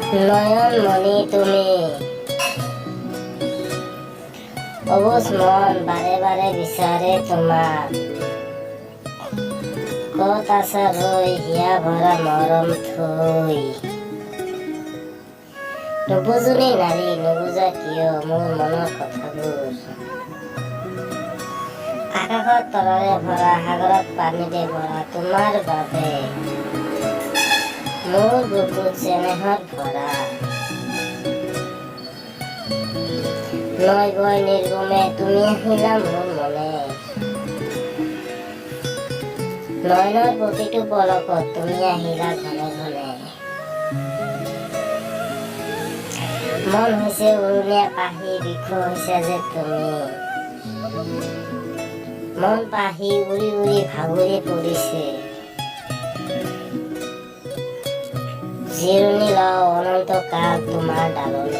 নয়নমণি তুমি অবুজ মন বাৰে বাৰে বিচাৰে তোমাক ক'ত আছা ৰৈ হিয়া ভৰা মৰম থৈ নুবুজনি নাৰী নুবুজা কিয় মোৰ মনৰ কথাবোৰ আকাশত তৰাৰে ভৰা সাগৰত পানীৰে ভৰা তোমাৰ বাবে মোৰ বুকুত চেনেহত ভৰা নৈ বৈ নিৰ্গমে তুমি আহিলা মোৰ মনে নয়নৰ প্ৰতিটো পলকত তুমি আহিলা ঘনে ঘনে মন হৈছে উৰুণীয়া পাহি বৃক্ষ হৈছে যে তুমি মন পাহি উৰি উৰি ভাগৰি পৰিছে জিৰণি লওঁ অনন্ত কাল তোমাৰ ডালনি